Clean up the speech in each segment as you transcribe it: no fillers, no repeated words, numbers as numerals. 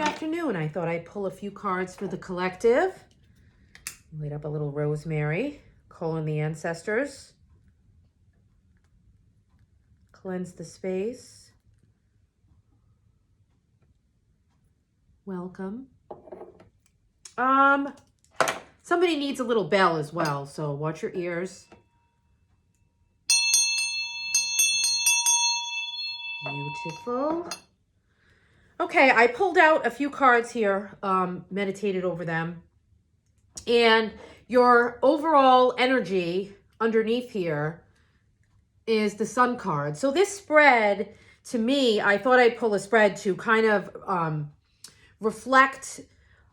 afternoon. I thought I'd pull a few cards for the collective. Light up a little rosemary, call in the ancestors, cleanse the space, welcome. Somebody needs a little bell as well, so watch your ears. Beautiful. Okay, I pulled out a few cards here, meditated over them. And your overall energy underneath here is the Sun card. So this spread, to me, I thought I'd pull a spread to kind of reflect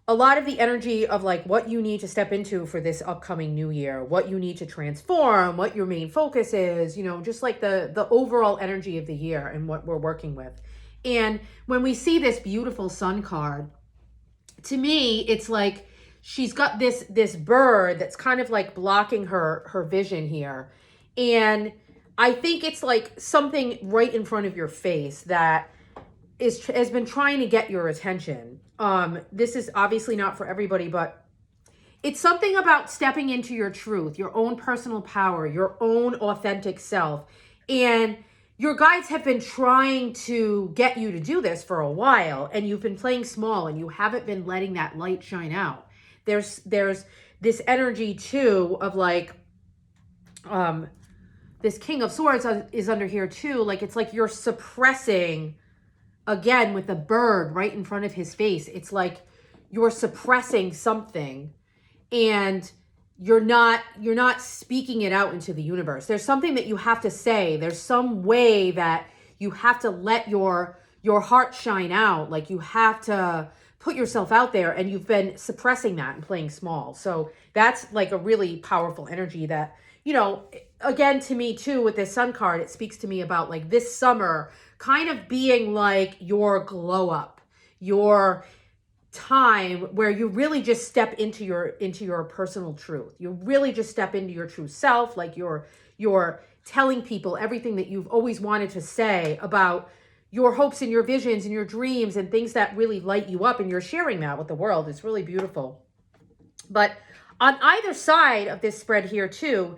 a lot of the energy of like what you need to step into for this upcoming new year, what you need to transform, what your main focus is, you know, just like the overall energy of the year and what we're working with. And when we see this beautiful Sun card, to me, it's like she's got this bird that's kind of like blocking her vision here. And I think it's like something right in front of your face that has been trying to get your attention. This is obviously not for everybody, but it's something about stepping into your truth, your own personal power, your own authentic self. And your guides have been trying to get you to do this for a while, and you've been playing small and you haven't been letting that light shine out. There's this energy too of like, this King of Swords is under here too. Like, it's like you're suppressing, again, with the bird right in front of his face. It's like you're suppressing something and you're not speaking it out into the universe. There's something that you have to say. There's some way that you have to let your heart shine out. Like, you have to put yourself out there, and you've been suppressing that and playing small. So that's like a really powerful energy that, you know, again, to me too, with this Sun card, it speaks to me about like this summer kind of being like your glow up, your time where you really just step into your personal truth. You really just step into your true self. Like you're telling people everything that you've always wanted to say about your hopes and your visions and your dreams and things that really light you up, and you're sharing that with the world. It's really beautiful. But on either side of this spread here too,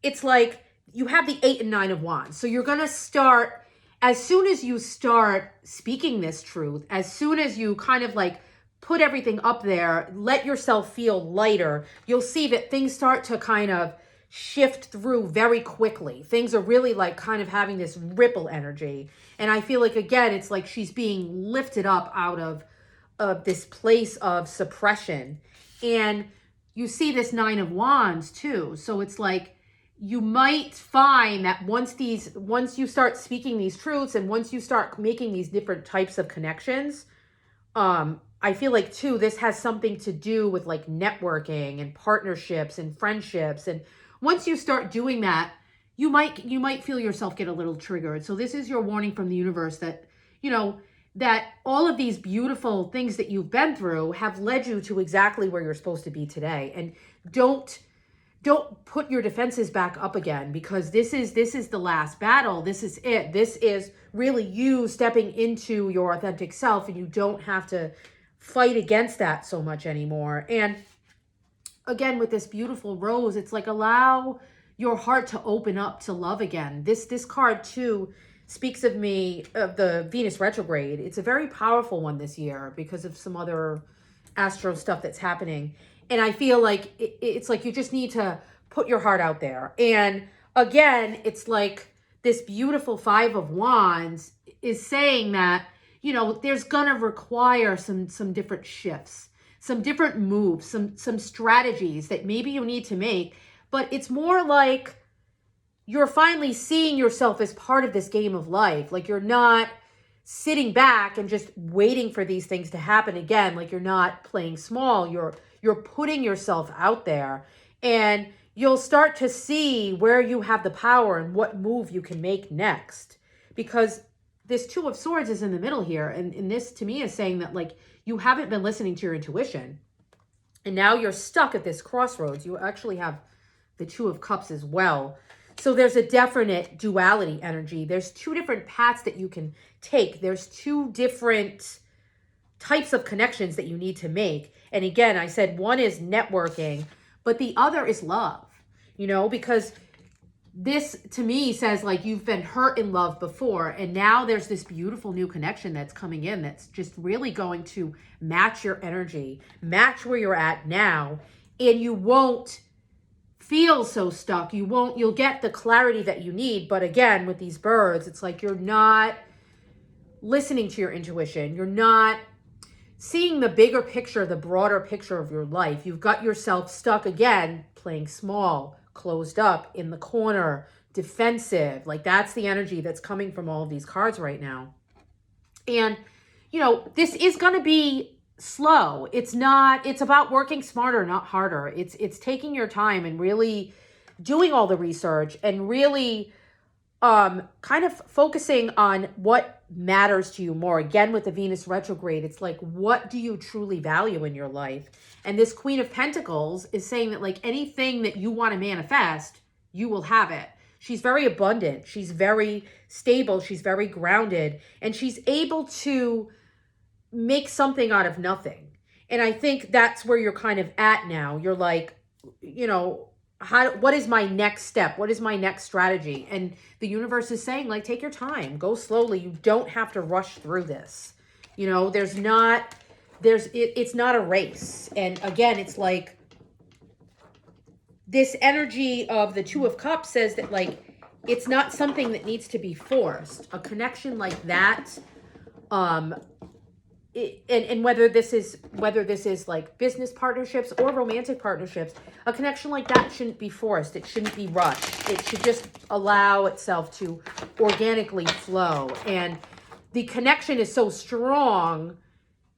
it's like you have the 8 and 9 of Wands. So you're going to start, as soon as you start speaking this truth, as soon as you kind of like put everything up there, let yourself feel lighter, you'll see that things start to kind of shift through very quickly. Things are really like kind of having this ripple energy. And I feel like, again, it's like she's being lifted up out of this place of suppression. And you see this 9 of Wands too. So it's like, you might find that once you start speaking these truths and once you start making these different types of connections, I feel like too, this has something to do with like networking and partnerships and friendships. And once you start doing that, you might feel yourself get a little triggered. So this is your warning from the universe that, you know, that all of these beautiful things that you've been through have led you to exactly where you're supposed to be today. And don't put your defenses back up again, because this is the last battle. This is it. This is really you stepping into your authentic self, and you don't have to fight against that so much anymore. And again, with this beautiful rose, it's like, allow your heart to open up to love again. This card too speaks of the Venus retrograde. It's a very powerful one this year because of some other astro stuff that's happening. And I feel like it's like you just need to put your heart out there. And again, it's like this beautiful 5 of Wands is saying that, you know, there's going to require some different shifts, some different moves, some strategies that maybe you need to make. But it's more like you're finally seeing yourself as part of this game of life. Like, you're not sitting back and just waiting for these things to happen again. Like, you're not playing small. You're putting yourself out there, and you'll start to see where you have the power and what move you can make next. Because this 2 of Swords is in the middle here. And this to me is saying that like you haven't been listening to your intuition. And now you're stuck at this crossroads. You actually have the 2 of Cups as well. So there's a definite duality energy. There's 2 different paths that you can take. There's 2 different types of connections that you need to make. And again, I said one is networking, but the other is love, you know, because this to me says like you've been hurt in love before, and now there's this beautiful new connection that's coming in that's just really going to match your energy, match where you're at now, and you won't feel so stuck. You'll get the clarity that you need. But again, with these birds, it's like you're not listening to your intuition. You're not seeing the bigger picture, the broader picture of your life. You've got yourself stuck again, playing small, closed up in the corner, defensive. Like that's the energy that's coming from all of these cards right now. And, you know, this is going to be slow. It's about working smarter, not harder. It's taking your time and really doing all the research and really kind of focusing on what matters to you more. Again, with the Venus retrograde, it's like, what do you truly value in your life? And this Queen of Pentacles is saying that like anything that you want to manifest, you will have it. She's very abundant. She's very stable. She's very grounded. And she's able to make something out of nothing. And I think that's where you're kind of at now. You're like, you know, what is my next step? What is my next strategy? And the universe is saying, like, take your time, go slowly. You don't have to rush through this. You know, it's not a race. And again, it's like this energy of the Two of Cups says that like, it's not something that needs to be forced. A connection like that, and whether this is like business partnerships or romantic partnerships, a connection like that shouldn't be forced. It shouldn't be rushed. It should just allow itself to organically flow. And the connection is so strong,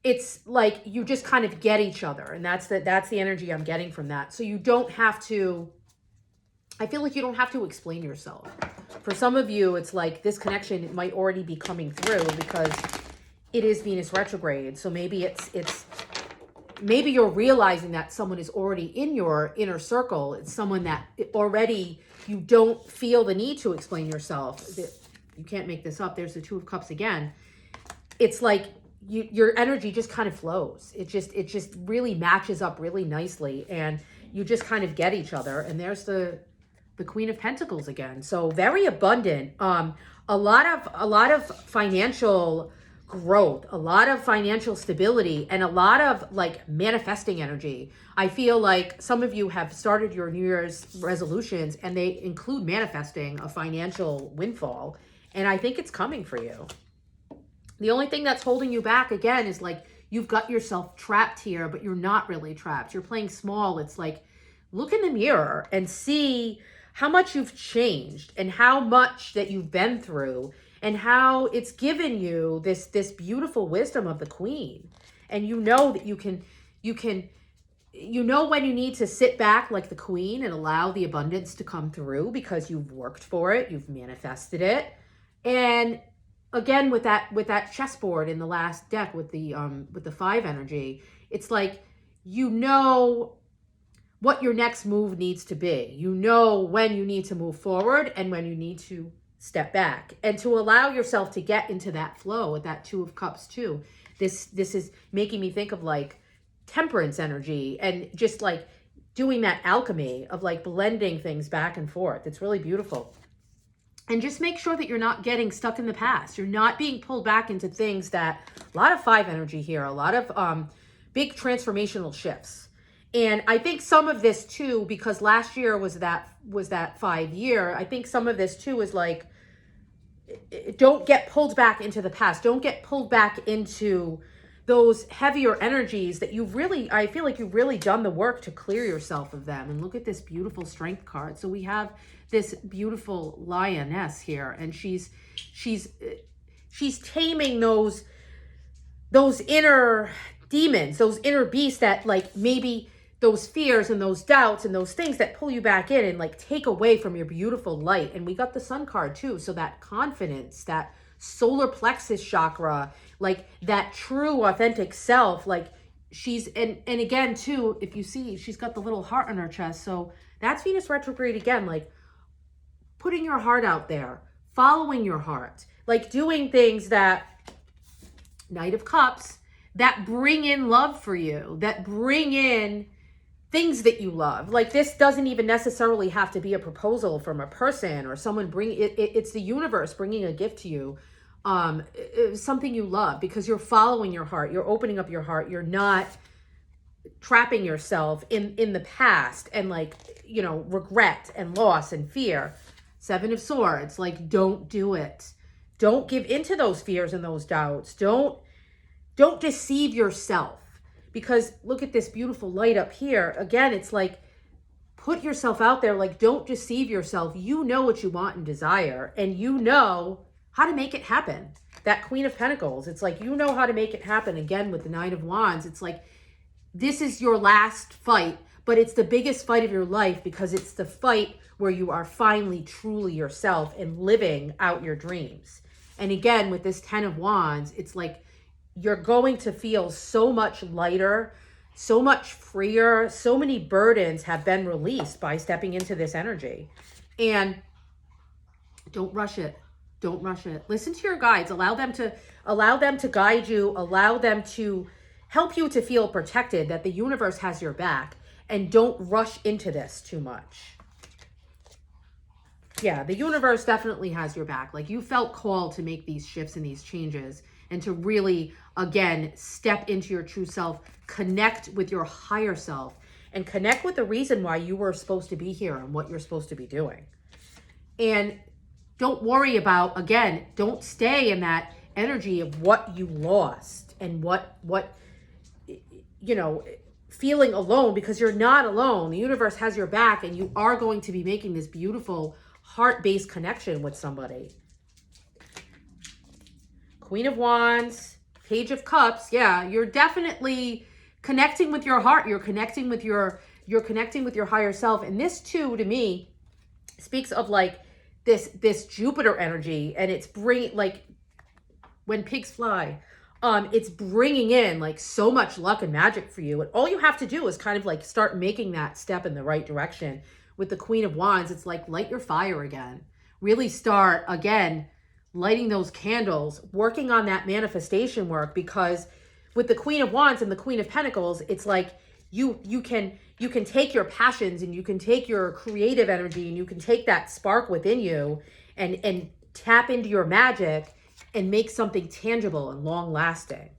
it's like you just kind of get each other. And that's the energy I'm getting from that. So you don't have to, I feel like you don't have to explain yourself. For some of you, it's like this connection might already be coming through because it is Venus retrograde. So maybe maybe you're realizing that someone is already in your inner circle. It's someone that already you don't feel the need to explain yourself. You can't make this up. There's the Two of Cups again. It's like your energy just kind of flows. It just really matches up really nicely, and you just kind of get each other. And there's the Queen of Pentacles again. So very abundant. A lot of financial growth, a lot of financial stability, and a lot of like manifesting energy. I feel like some of you have started your New Year's resolutions and they include manifesting a financial windfall. And I think it's coming for you. The only thing that's holding you back again is like you've got yourself trapped here, but you're not really trapped. You're playing small. It's like, look in the mirror and see how much you've changed and how much that you've been through, and how it's given you this beautiful wisdom of the Queen. And you know that you know when you need to sit back like the Queen and allow the abundance to come through because you've worked for it, you've manifested it. And again, with that chessboard in the last deck with the 5 energy, it's like, you know what your next move needs to be. You know when you need to move forward and when you need to step back, and to allow yourself to get into that flow with that Two of Cups too. This is making me think of like temperance energy and just like doing that alchemy of like blending things back and forth. It's really beautiful. And just make sure that you're not getting stuck in the past. You're not being pulled back into things that, a lot of 5 energy here, a lot of big transformational shifts. And I think some of this too, because last year was that 5 year, I think some of this too is like, don't get pulled back into the past. Don't get pulled back into those heavier energies that I feel like you've really done the work to clear yourself of them. And look at this beautiful strength card. So we have this beautiful lioness here, and she's taming those inner demons, those inner beasts that like maybe those fears and those doubts and those things that pull you back in and like take away from your beautiful light. And we got the Sun card too. So that confidence, that solar plexus chakra, like that true authentic self, like and again too, if you see, she's got the little heart on her chest. So that's Venus retrograde again, like putting your heart out there, following your heart, like doing things that, Knight of Cups, that bring in love for you, that bring in things that you love. Like, this doesn't even necessarily have to be a proposal from a person or someone it's the universe bringing a gift to you, something you love, because you're following your heart, you're opening up your heart, you're not trapping yourself in the past and, like, you know, regret and loss and fear. 7 of Swords, like, don't do it. Don't give into those fears and those doubts. Don't deceive yourself, because look at this beautiful light up here. Again, it's like, put yourself out there. Like, don't deceive yourself. You know what you want and desire, and you know how to make it happen. That Queen of Pentacles, it's like, you know how to make it happen. Again, with the Nine of Wands, it's like, this is your last fight, but it's the biggest fight of your life, because it's the fight where you are finally truly yourself and living out your dreams. And again, with this 10 of Wands, it's like, you're going to feel so much lighter, so much freer. So many burdens have been released by stepping into this energy. And don't rush it. Don't rush it. Listen to your guides. Allow them to guide you. Allow them to help you to feel protected, that the universe has your back, and don't rush into this too much. Yeah, the universe definitely has your back. Like, you felt called to make these shifts and these changes, and to really, again, step into your true self, connect with your higher self, and connect with the reason why you were supposed to be here and what you're supposed to be doing. And don't worry about, again, don't stay in that energy of what you lost and what you know, feeling alone, because you're not alone. The universe has your back, and you are going to be making this beautiful heart-based connection with somebody. Queen of Wands, Page of Cups. Yeah, you're definitely connecting with your heart. You're connecting with your higher self. And this too, to me, speaks of like this Jupiter energy, and it's like when pigs fly. It's bringing in like so much luck and magic for you. And all you have to do is kind of like start making that step in the right direction. With the Queen of Wands, it's like, light your fire again. Really start, again, lighting those candles, working on that manifestation work, because with the Queen of Wands and the Queen of Pentacles, it's like you can take your passions, and you can take your creative energy, and you can take that spark within you and tap into your magic and make something tangible and long lasting.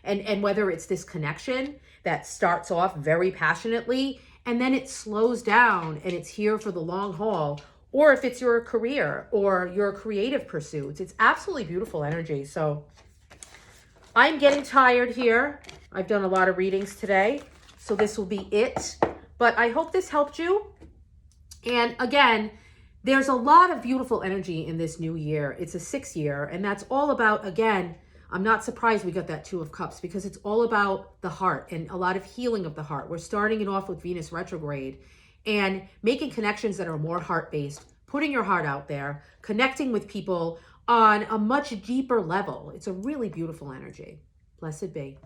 And whether it's this connection that starts off very passionately and then it slows down and it's here for the long haul, or if it's your career or your creative pursuits, it's absolutely beautiful energy. So I'm getting tired here. I've done a lot of readings today, so this will be it. But I hope this helped you. And again, there's a lot of beautiful energy in this new year. It's a 6th year, and that's all about, again, I'm not surprised we got that 2 of Cups, because it's all about the heart and a lot of healing of the heart. We're starting it off with Venus retrograde and making connections that are more heart-based, putting your heart out there, connecting with people on a much deeper level. It's a really beautiful energy. Blessed be.